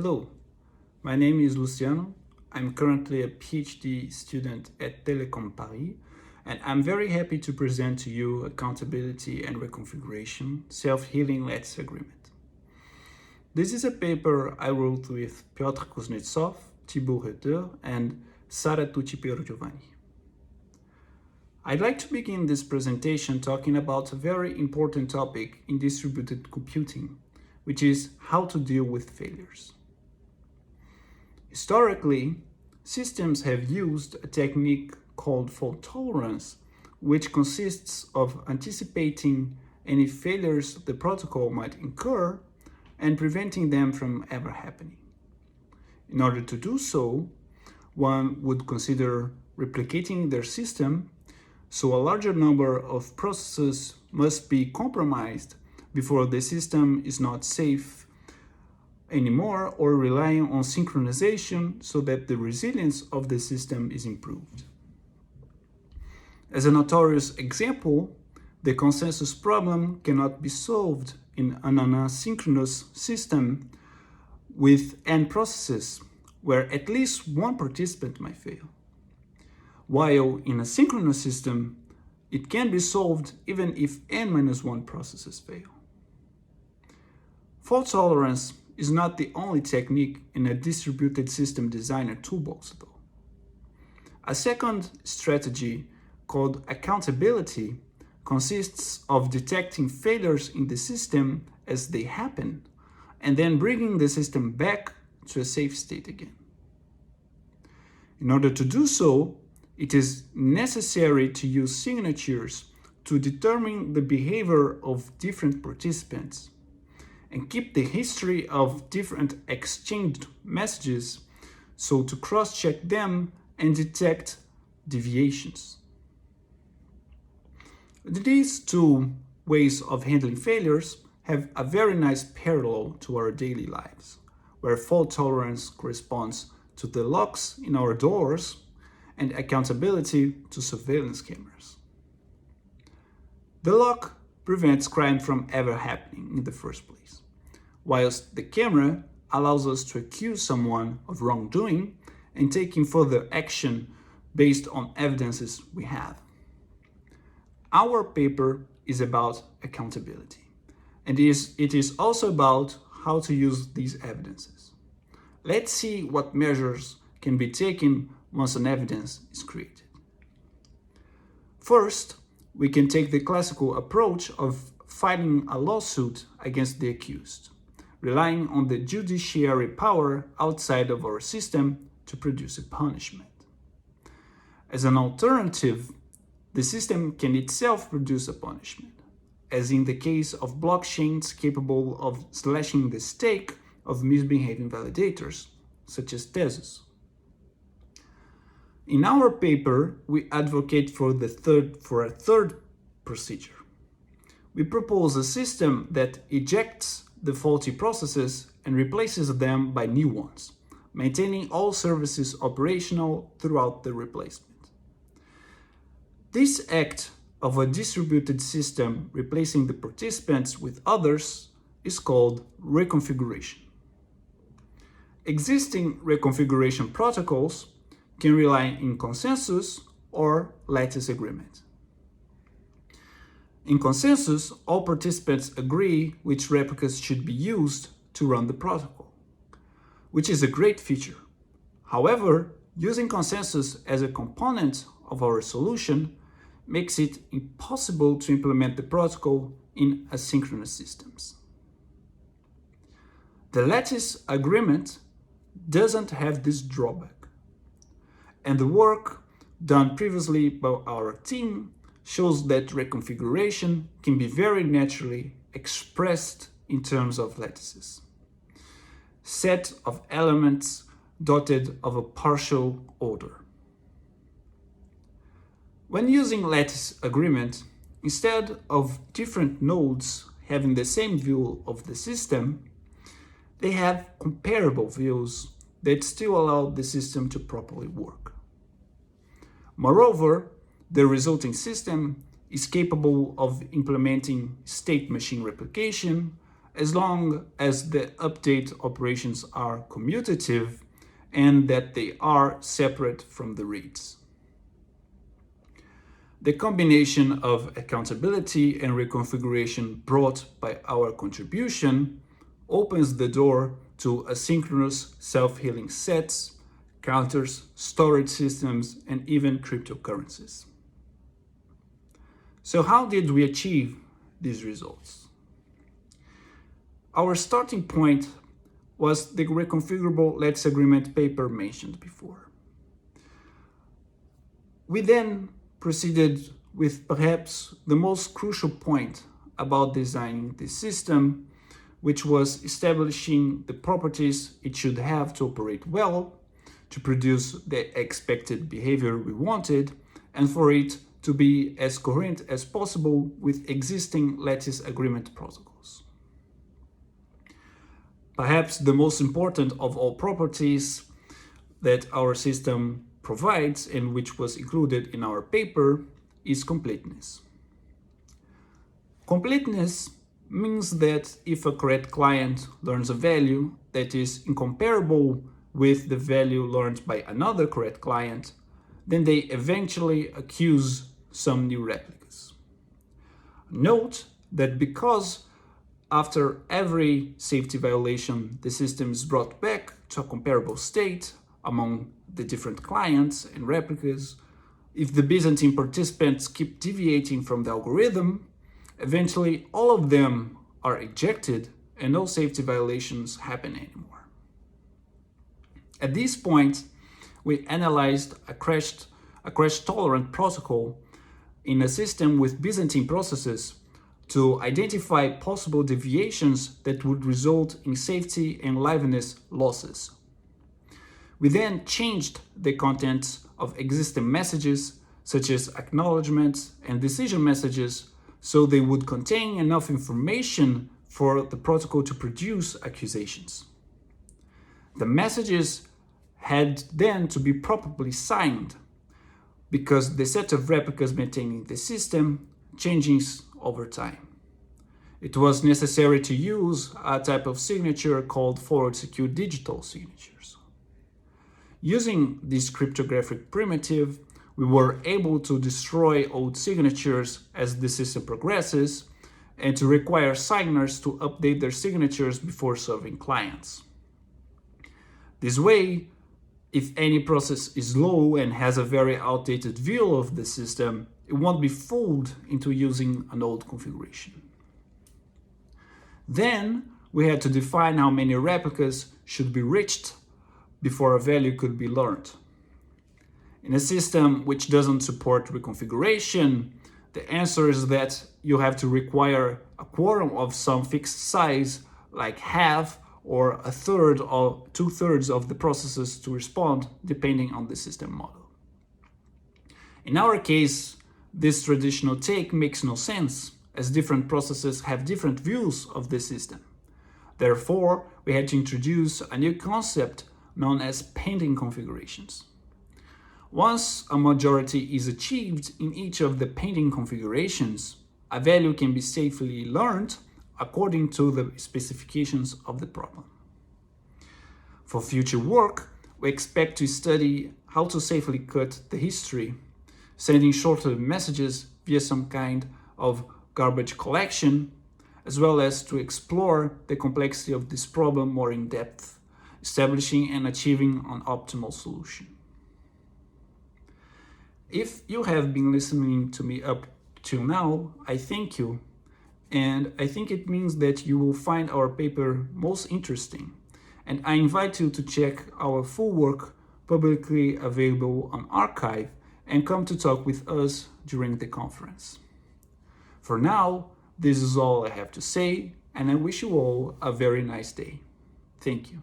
Hello, my name is Luciano. I'm currently a PhD student at Telecom Paris, and I'm very happy to present to you Accountability and Reconfiguration Self-Healing Lattice Agreement. This is a paper I wrote with Piotr Kuznetsov, Thibaut Reuter, and Sara Tucci-Giovanni. I'd like to begin this presentation talking about a very important topic in distributed computing, which is how to deal with failures. Historically, systems have used a technique called fault tolerance, which consists of anticipating any failures the protocol might incur and preventing them from ever happening. In order to do so, one would consider replicating their system, so a larger number of processes must be compromised before the system is not safe anymore, or relying on synchronization so that the resilience of the system is improved. As a notorious example, the consensus problem cannot be solved in an asynchronous system with n processes, where at least one participant might fail. While in a synchronous system, it can be solved even if n-1 processes fail. Fault tolerance is not the only technique in a distributed system designer toolbox, though. A second strategy, called accountability, consists of detecting failures in the system as they happen and then bringing the system back to a safe state again. In order to do so, it is necessary to use signatures to determine the behavior of different participants and keep the history of different exchanged messages, so to cross-check them and detect deviations. These two ways of handling failures have a very nice parallel to our daily lives, where fault tolerance corresponds to the locks in our doors and accountability to surveillance cameras. The lock prevents crime from ever happening in the first place, whilst the camera allows us to accuse someone of wrongdoing and taking further action based on evidences we have. Our paper is about accountability, and it is also about how to use these evidences. Let's see what measures can be taken once an evidence is created. First, we can take the classical approach of filing a lawsuit against the accused, relying on the judiciary power outside of our system to produce a punishment. As an alternative, the system can itself produce a punishment, as in the case of blockchains capable of slashing the stake of misbehaving validators, such as Tezos. In our paper, we advocate for a third procedure. We propose a system that ejects the faulty processes and replaces them by new ones, maintaining all services operational throughout the replacement. This act of a distributed system replacing the participants with others is called reconfiguration. Existing reconfiguration protocols can rely in consensus or lattice agreement. In consensus, all participants agree which replicas should be used to run the protocol, which is a great feature. However, using consensus as a component of our solution makes it impossible to implement the protocol in asynchronous systems. The lattice agreement doesn't have this drawback, and the work done previously by our team shows that reconfiguration can be very naturally expressed in terms of lattices. Set of elements dotted of a partial order. When using lattice agreement, instead of different nodes having the same view of the system, they have comparable views that still allow the system to properly work. Moreover, the resulting system is capable of implementing state machine replication, as long as the update operations are commutative and that they are separate from the reads. The combination of accountability and reconfiguration brought by our contribution opens the door to asynchronous self-healing sets, counters, storage systems, and even cryptocurrencies. So how did we achieve these results? Our starting point was the reconfigurable Lattice agreement paper mentioned before. We then proceeded with perhaps the most crucial point about designing the system, which was establishing the properties it should have to operate well, to produce the expected behavior we wanted, and for it to be as coherent as possible with existing Lattice agreement protocols. Perhaps the most important of all properties that our system provides, and which was included in our paper, is completeness. Completeness means that if a correct client learns a value that is incomparable with the value learned by another correct client, then they eventually accuse some new replicas. Note that because after every safety violation, the system is brought back to a comparable state among the different clients and replicas, if the Byzantine participants keep deviating from the algorithm, eventually all of them are ejected and no safety violations happen anymore. At this point, we analyzed a crash-tolerant protocol in a system with Byzantine processes to identify possible deviations that would result in safety and liveness losses. We then changed the contents of existing messages, such as acknowledgements and decision messages, so they would contain enough information for the protocol to produce accusations. The messages had then to be properly signed, because the set of replicas maintaining the system changes over time. It was necessary to use a type of signature called forward secure digital signatures. Using this cryptographic primitive, we were able to destroy old signatures as the system progresses and to require signers to update their signatures before serving clients. This way, if any process is low and has a very outdated view of the system, it won't be fooled into using an old configuration. Then we had to define how many replicas should be reached before a value could be learned. In a system which doesn't support reconfiguration, the answer is that you have to require a quorum of some fixed size, like half or a third or 2/3 of the processes to respond, depending on the system model. In our case, this traditional take makes no sense, as different processes have different views of the system. Therefore, we had to introduce a new concept known as pending configurations. Once a majority is achieved in each of the pending configurations, a value can be safely learned according to the specifications of the problem. For future work, we expect to study how to safely cut the history, sending shorter messages via some kind of garbage collection, as well as to explore the complexity of this problem more in depth, establishing and achieving an optimal solution. If you have been listening to me up till now, I thank you, and I think it means that you will find our paper most interesting, and I invite you to check our full work publicly available on arXiv and come to talk with us during the conference. For now, this is all I have to say, and I wish you all a very nice day. Thank you.